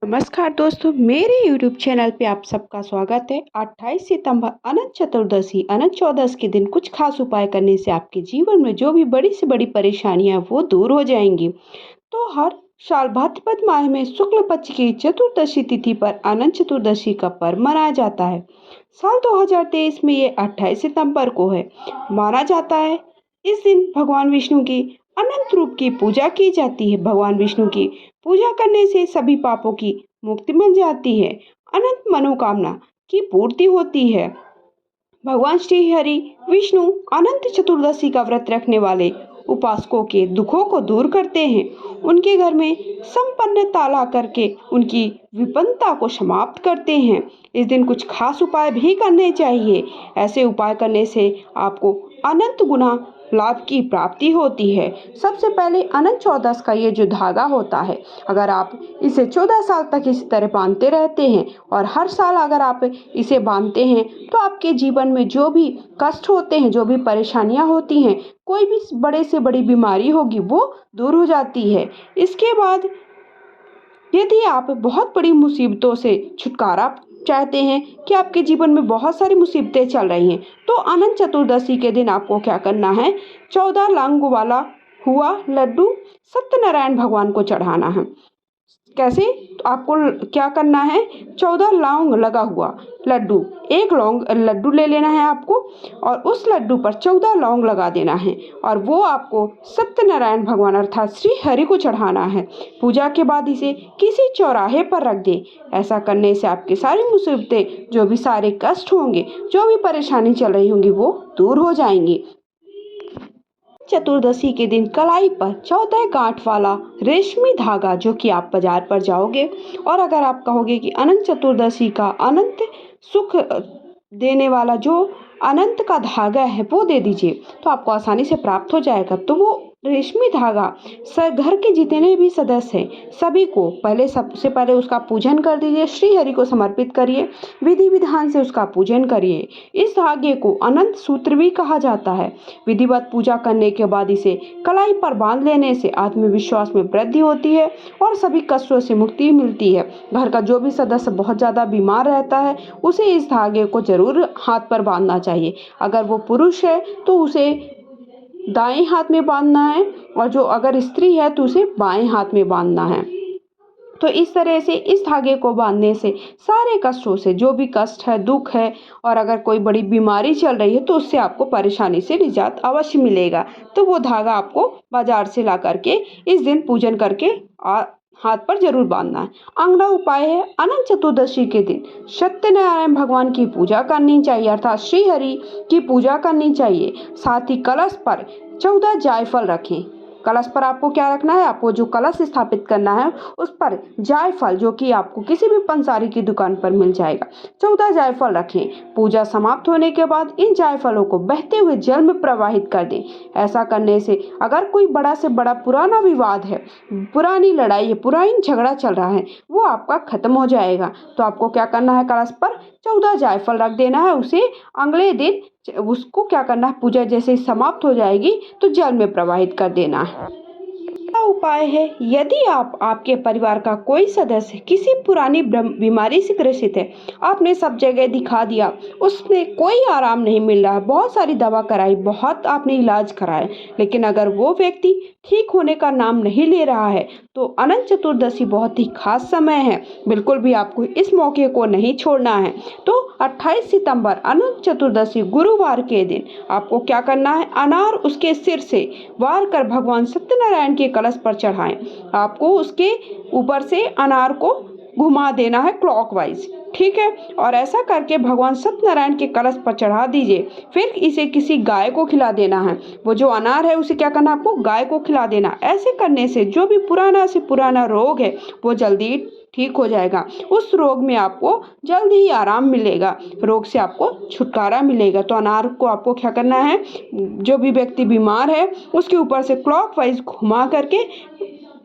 नमस्कार दोस्तों, मेरे YouTube चैनल पे आप सबका स्वागत है। 28 सितंबर अनंत चतुर्दशी अनंत चौदस के दिन कुछ खास उपाय करने से आपके जीवन में जो भी बड़ी से बड़ी परेशानियां वो दूर हो जाएंगी। तो हर साल भाद्रपद माह में शुक्ल पक्ष की चतुर्दशी तिथि पर अनंत चतुर्दशी का पर्व मनाया जाता है। साल 2023 में ये 28 सितंबर को है। माना जाता है इस दिन भगवान विष्णु की अनंत रूप की पूजा की जाती है। भगवान विष्णु की पूजा करने से सभी पापों की मुक्ति मिल जाती है, अनंत मनोकामना की पूर्ति होती है। भगवान श्री हरि विष्णु अनंत चतुर्दशी का व्रत रखने वाले उपासकों के दुखों को दूर करते हैं। उनके घर में संपन्नता ला करके उनकी विपन्नता को समाप्त करते हैं। इस दिन कुछ खास उपाय भी करने चाहिए। ऐसे उपाय करने से आपको अनंत गुना लाभ की प्राप्ति होती है। सबसे पहले अनंत चौदस का ये जो धागा होता है, अगर आप इसे 14 साल तक इसी तरह बांधते रहते हैं और हर साल अगर आप इसे बांधते हैं तो आपके जीवन में जो भी कष्ट होते हैं, जो भी परेशानियां होती हैं, कोई भी बड़े से बड़ी बीमारी होगी वो दूर हो जाती है। इसके बाद यदि आप बहुत बड़ी मुसीबतों से छुटकारा चाहते हैं कि आपके जीवन में बहुत सारी मुसीबतें चल रही हैं, तो अनंत चतुर्दशी के दिन आपको क्या करना है, 14 लौंग वाला हुआ लड्डू सत्यनारायण भगवान को चढ़ाना है। कैसे? तो आपको क्या करना है, 14 लौंग लगा हुआ लड्डू, एक लौंग लड्डू ले लेना है आपको और उस लड्डू पर 14 लौंग लगा देना है और वो आपको सत्यनारायण भगवान अर्थात श्री हरि को चढ़ाना है। पूजा के बाद इसे किसी चौराहे पर रख दें। ऐसा करने से आपकी सारी मुसीबतें, जो भी सारे कष्ट होंगे, जो भी परेशानी चल रही होंगी वो दूर हो जाएंगी। चतुर्दशी के दिन कलाई पर 14 गांठ वाला रेशमी धागा, जो कि आप बाजार पर जाओगे और अगर आप कहोगे कि अनंत चतुर्दशी का अनंत सुख देने वाला जो अनंत का धागा है वो दे दीजिए, तो आपको आसानी से प्राप्त हो जाएगा। तो वो रेशमी धागा घर के जितने भी सदस्य हैं सभी को सबसे पहले उसका पूजन कर दीजिए, श्री हरि को समर्पित करिए, विधि विधान से उसका पूजन करिए। इस धागे को अनंत सूत्र भी कहा जाता है। विधिवत पूजा करने के बाद इसे कलाई पर बांध लेने से आत्मविश्वास में वृद्धि होती है और सभी कष्टों से मुक्ति मिलती है। घर का जो भी सदस्य बहुत ज़्यादा बीमार रहता है उसे इस धागे को जरूर हाथ पर बांधना चाहिए। अगर वो पुरुष है तो उसे दाएं हाथ में बांधना है और जो अगर स्त्री है तो उसे बाएं हाथ में बांधना है। तो इस तरह से इस धागे को बांधने से सारे कष्टों से, जो भी कष्ट है, दुख है और अगर कोई बड़ी बीमारी चल रही है तो उससे आपको परेशानी से निजात अवश्य मिलेगा। तो वो धागा आपको बाजार से ला करके इस दिन पूजन करके हाथ पर जरूर बांधना है। अगला उपाय है, अनंत चतुर्दशी के दिन सत्यनारायण भगवान की पूजा करनी चाहिए अर्थात श्री हरि की पूजा करनी चाहिए। साथ ही कलश पर 14 जायफल रखें। कलश पर आपको क्या रखना है, आपको जो कलश स्थापित करना है उस पर जायफल, जो कि आपको किसी भी पंसारी की दुकान पर मिल जाएगा, 14 जायफल रखें। पूजा समाप्त होने के बाद इन जायफलों को बहते हुए जल में प्रवाहित कर दें। ऐसा करने से अगर कोई बड़ा से बड़ा पुराना विवाद है, पुरानी लड़ाई है, पुरानी झगड़ा चल रहा है, वो आपका खत्म हो जाएगा। तो आपको क्या करना है, कलश पर 14 जायफल रख देना है। उसे अगले दिन उसको क्या करना है, पूजा जैसे समाप्त हो जाएगी तो जल में प्रवाहित कर देना है। उपाय है, यदि आपके परिवार का कोई सदस्य किसी पुरानी बीमारी से ग्रसित है, आपने सब जगह दिखा दिया, उसमें कोई आराम नहीं मिल रहा, बहुत सारी दवा कराई, बहुत आपने इलाज कराया, लेकिन अगर वो व्यक्ति ठीक होने का नाम नहीं ले रहा है तो अनंत चतुर्दशी बहुत ही खास समय है। बिल्कुल भी आपको इस मौके को नहीं छोड़ना है। तो 28 सितंबर अनंत चतुर्दशी गुरुवार के दिन आपको क्या करना है, अनार उसके सिर से वार कर भगवान सत्यनारायण के कलश पर चढ़ाएं। आपको उसके ऊपर से अनार को घुमा देना है क्लॉकवाइज, ठीक है, और ऐसा करके भगवान सत्यनारायण के कलश पर चढ़ा दीजिए। फिर इसे किसी गाय को खिला देना है। वो जो अनार है उसे क्या करना है, आपको गाय को खिला देना। ऐसे करने से जो भी पुराना से पुराना रोग है वो जल्दी ठीक हो जाएगा। उस रोग में आपको जल्दी ही आराम मिलेगा, रोग से आपको छुटकारा मिलेगा। तो अनार को आपको क्या करना है, जो भी व्यक्ति बीमार है उसके ऊपर से क्लॉकवाइज घुमा करके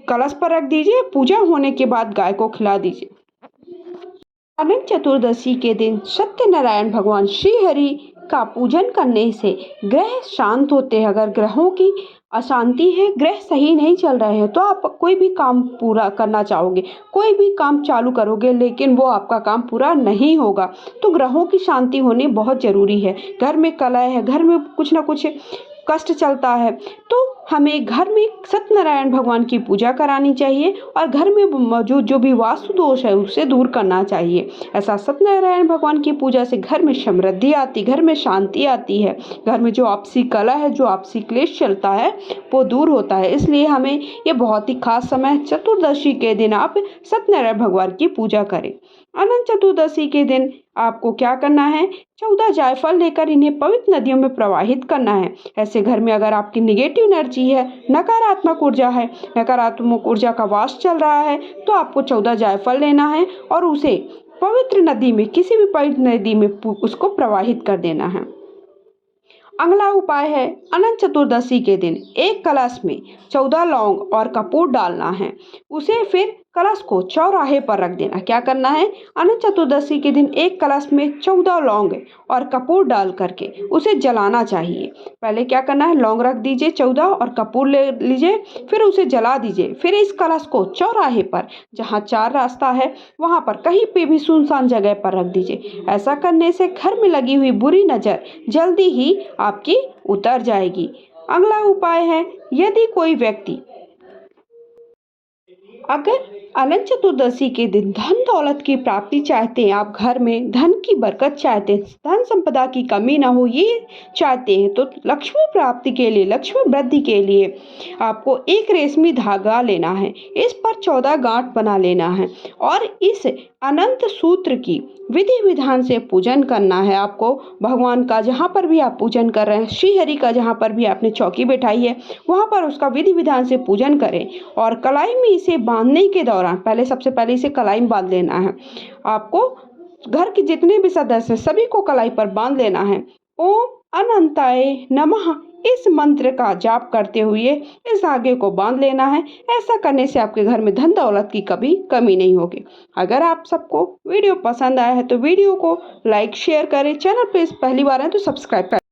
कलश पर रख दीजिए। पूजा होने के बाद गाय को खिला दीजिए। अनंत चतुर्दशी के दिन सत्यनारायण भगवान श्री हरि का पूजन करने से ग्रह शांत होते हैं। अगर ग्रहों की अशांति है, ग्रह सही नहीं चल रहे हैं, तो आप कोई भी काम पूरा करना चाहोगे, कोई भी काम चालू करोगे, लेकिन वो आपका काम पूरा नहीं होगा। तो ग्रहों की शांति होनी बहुत ज़रूरी है। घर में कलह है, घर में कुछ ना कुछ कष्ट चलता है, तो हमें घर में सत्यनारायण भगवान की पूजा करानी चाहिए और घर में मौजूद जो भी वास्तु दोष है उसे दूर करना चाहिए। ऐसा सत्यनारायण भगवान की पूजा से घर में समृद्धि आती, घर में शांति आती है, घर में जो आपसी कलह है, जो आपसी क्लेश चलता है वो दूर होता है। इसलिए हमें ये बहुत ही खास समय चतुर्दशी के दिन आप सत्यनारायण भगवान की पूजा करें। अनंत चतुर्दशी के दिन आपको क्या करना है, 14 जायफल लेकर इन्हें पवित्र नदियों में प्रवाहित करना है। ऐसे घर में अगर आपकी निगेटिव एनर्जी है, नकारात्मक ऊर्जा है, नकारात्मक ऊर्जा का वास चल रहा है, तो आपको 14 जायफल लेना है और उसे पवित्र नदी में, किसी भी पवित्र नदी में उसको प्रवाहित कर देना है। अगला उपाय है, अनंत चतुर्दशी के दिन एक कलश में 14 लौंग और कपूर डालना है। उसे फिर कलश को चौराहे पर रख देना। क्या करना है, अनंत चतुर्दशी के दिन एक कलश में 14 लौंग और कपूर डाल करके उसे जलाना चाहिए। पहले क्या करना है, लौंग रख दीजिए 14 और कपूर ले लीजिए, फिर उसे जला दीजिए। फिर इस कलश को चौराहे पर, जहाँ 4 रास्ता है वहाँ पर कहीं पे भी सुनसान जगह पर रख दीजिए। ऐसा करने से घर में लगी हुई बुरी नज़र जल्दी ही आपकी उतर जाएगी। अगला उपाय है, यदि कोई व्यक्ति अगर अनंत चतुर्दशी के दिन धन दौलत की प्राप्ति चाहते हैं, आप घर में धन की बरकत चाहते हैं, धन संपदा की कमी ना हो ये चाहते हैं, तो लक्ष्मी प्राप्ति के लिए, लक्ष्मी वृद्धि के लिए आपको एक रेशमी धागा लेना है। इस पर 14 गांठ बना लेना है और इस अनंत सूत्र की विधि विधान से पूजन करना है। आपको भगवान का जहाँ पर भी आप पूजन कर रहे हैं, श्री हरि का जहाँ पर भी आपने चौकी बैठाई है वहाँ पर उसका विधि विधान से पूजन करें और कलाई में इसे बांधने के दौरान सबसे पहले इसे कलाई में बांध लेना है। आपको घर के जितने भी सदस्य हैं सभी को कलाई पर बांध लेना है। ओम अनंताय नमः इस मंत्र का जाप करते हुए इस धागे को बांध लेना है। ऐसा करने से आपके घर में धन दौलत की कभी कमी नहीं होगी। अगर आप सबको वीडियो पसंद आया है तो वीडियो को लाइक शेयर करें। चैनल पे पहली बार है तो सब्सक्राइब करें।